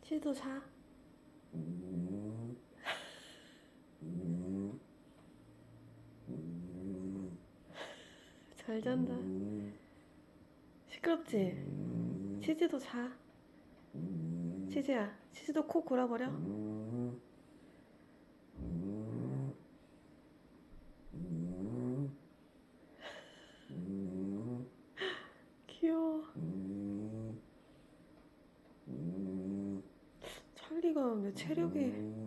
치즈도 자. 잘 잔다. 시끄럽지? 치즈도 자. 치즈야, 치즈도 코 골아버려. 귀여워. 찰리가 왜 체력이